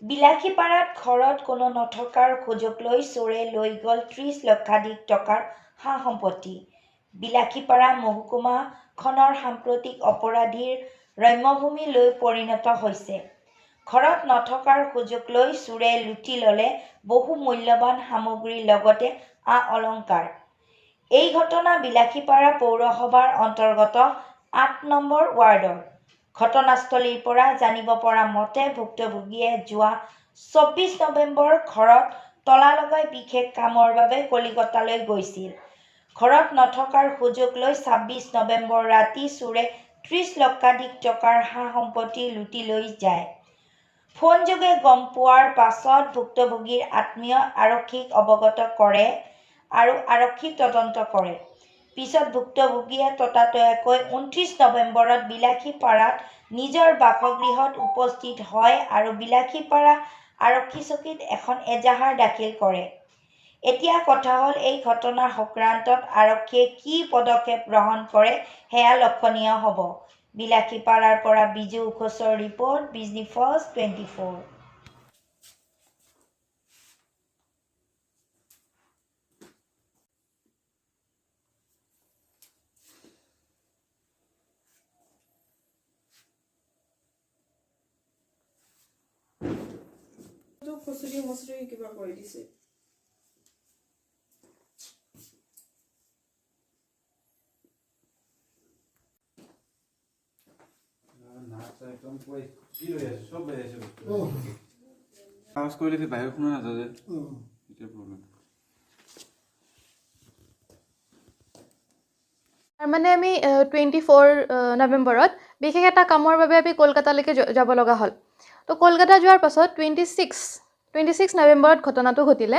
বিলাসীপাৰাত ঘৰত কোনো নথকাৰ সুযোগ লৈ চোৰে লৈ গ'ল ৩০ লক্ষাধিক টকাৰ সা-সম্পত্তি। বিলাসীপাৰা মহকুমাখনৰ সাম্প্ৰতিক অপৰাধীৰ ৰম্যভূমিলৈ পৰিণত হৈছে। ঘৰত নথকাৰ সুযোগ লৈ চোৰে লুটি ল'লে বহু মূল্যৱান সামগ্ৰীৰ লগতে আ-অলংকাৰ। এই ঘটনা বিলাসীপাৰা পৌৰসভাৰ অন্তৰ্গত ৮ নম্বৰ ৱাৰ্ডৰ। ঘটনাস্থলীৰ পৰা জানিব পৰা মতে ভুক্তভোগীয়ে যোৱা ২৪ নৱেম্বৰ ঘৰত তলা লগাই বিশেষ কামৰ বাবে কলিকতালৈ গৈছিল। ঘৰত নথকাৰ সুযোগ লৈ ২৬ নৱেম্বৰ ৰাতি চোৰে ৩০ লক্ষাধিক টকাৰ সা-সম্পত্তি লুটি লৈ যায়। ফোনযোগে গম পোৱাৰ পাছত ভুক্তভোগীৰ আত্মীয় আৰক্ষীক অৱগত কৰে আৰু আৰক্ষীক তদন্ত কৰে। পিছত ভুক্তভোগীয়ে ততাতৈয়াকৈ ২৯ নৱেম্বৰত বিলাসীপাৰাত নিজৰ বাসগৃহত উপস্থিত হয় আৰু বিলাসীপাৰা আৰক্ষী চকীত এখন এজাহাৰ দাখিল কৰে। এতিয়া কথা হ'ল এই ঘটনাৰ সংক্ৰান্তত আৰক্ষীয়ে কি পদক্ষেপ গ্ৰহণ কৰে সেয়া লক্ষণীয় হ'ব। বিলাসীপাৰাৰ পৰা বিজু ঘোষৰ ৰিপৰ্ট, বিজনী ফাৰ্ষ্ট 24। খুচুৰি মুচুৰি কিবা কৰি দিছে। আৱাজ কৰিলে বাহিৰ শুনা নাযায় যে এতিয়া প্ৰব্লেম। মানে আমি 24 নৱেম্বৰত বিশেষ এটা কামৰ বাবে আমি কলকাতালৈকে যাব লগা হ'ল। তো কলকাতা যোৱাৰ পাছত 26 নৱেম্বৰত ঘটনাটো ঘটিলে।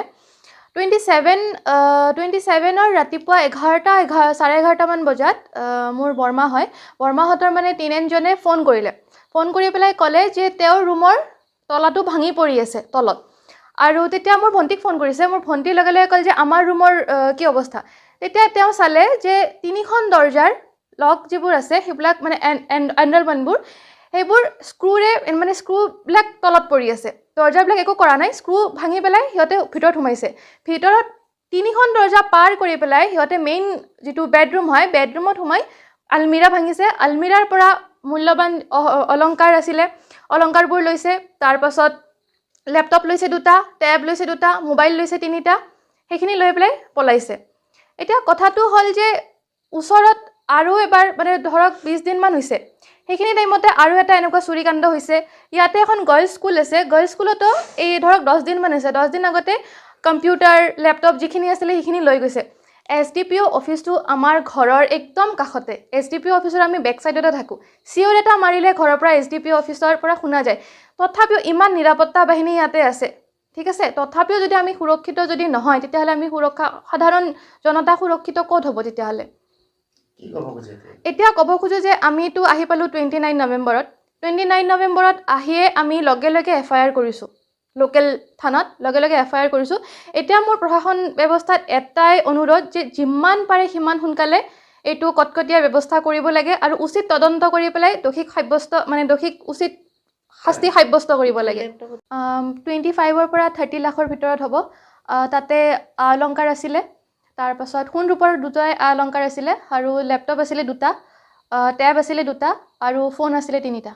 27ৰ ৰাতিপুৱা 11:30মান বজাত মোৰ বৰমা হয়, বৰমাহঁতৰ মানে টিনেজজনে ফোন কৰিলে। ফোন কৰি পেলাই ক'লে যে তেওঁৰ ৰুমৰ তলাটো ভাঙি পৰি আছে তলত। আৰু তেতিয়া মোৰ ভণ্টিক ফোন কৰিছে। মোৰ ভণ্টিৰ লগে লগে ক'লে যে আমাৰ ৰুমৰ কি অৱস্থা। তেতিয়া তেওঁ চালে যে 3খন দৰজাৰ লক যিবোৰ আছে সেইবিলাক মানে এণ্ডলমেণ্টবোৰ সেইবোৰ স্ক্ৰুবিলাক তলত পৰি আছে। দৰজাবিলাক একো কৰা নাই, স্ক্ৰু ভাঙি পেলাই সিহঁতে ভিতৰত সোমাইছে। ভিতৰত 3খন দৰজা পাৰ কৰি পেলাই সিহঁতে মেইন যিটো বেডৰুম হয় বেডৰুমত সোমাই আলমিৰা ভাঙিছে। আলমিৰাৰ পৰা মূল্যৱান অলংকাৰ আছিলে, অলংকাৰবোৰ লৈছে। তাৰপাছত লেপটপ লৈছে 2টা, টেব লৈছে 2টা, মোবাইল লৈছে 3টা, সেইখিনি লৈ পেলাই পলাইছে। এতিয়া কথাটো হ'ল যে ওচৰত আৰু এবাৰ মানে ধৰক 20 দিনমান হৈছে, সেইখিনি টাইমতে আৰু এটা এনেকুৱা চুৰিকাণ্ড হৈছে। ইয়াতে এখন গাৰ্লছ স্কুল আছে, গাৰ্লছ স্কুলতো এই ধৰক 10 দিনমান হৈছে, 10 দিন আগতে কম্পিউটাৰ লেপটপ যিখিনি আছিলে সেইখিনি লৈ গৈছে। SDPO অফিচটো আমাৰ ঘৰৰ একদম কাষতে। SDPO অফিচৰ আমি বেক চাইডতে থাকোঁ। চিঞৰ এটা মাৰিলে ঘৰৰ পৰা SDPO অফিচৰ পৰা শুনা যায়। তথাপিও ইমান নিৰাপত্তা বাহিনী ইয়াতে আছে, ঠিক আছে। তথাপিও যদি আমি সুৰক্ষিত যদি নহয় তেতিয়াহ'লে আমি সাধাৰণ জনতা সুৰক্ষিত ক'ত হ'ব তেতিয়াহ'লে? এতিয়া ক'ব খোজোঁ যে আমিতো আহি পালোঁ 29 নৱেম্বৰত। 29 নৱেম্বৰত আহিয়ে আমি লগে লগে FIR কৰিছোঁ লোকেল থানাত, লগে লগে FIR কৰিছোঁ। এতিয়া মোৰ প্ৰশাসন ব্যৱস্থাত এটাই অনুৰোধ যে যিমান পাৰে সিমান সোনকালে এইটো কটকটীয়া ব্যৱস্থা কৰিব লাগে আৰু উচিত তদন্ত কৰি পেলাই দোষীক উচিত শাস্তি সাব্যস্ত কৰিব লাগে। 25ৰ পৰা 30 লাখৰ ভিতৰত হ'ব। তাতে অলংকাৰ আছিলে, তাৰপাছত সোণ ৰূপৰ 2টাই অলংকাৰ আছিলে আৰু লেপটপ আছিলে 2টা, টেব আছিলে 2টা আৰু ফোন আছিলে 3টা।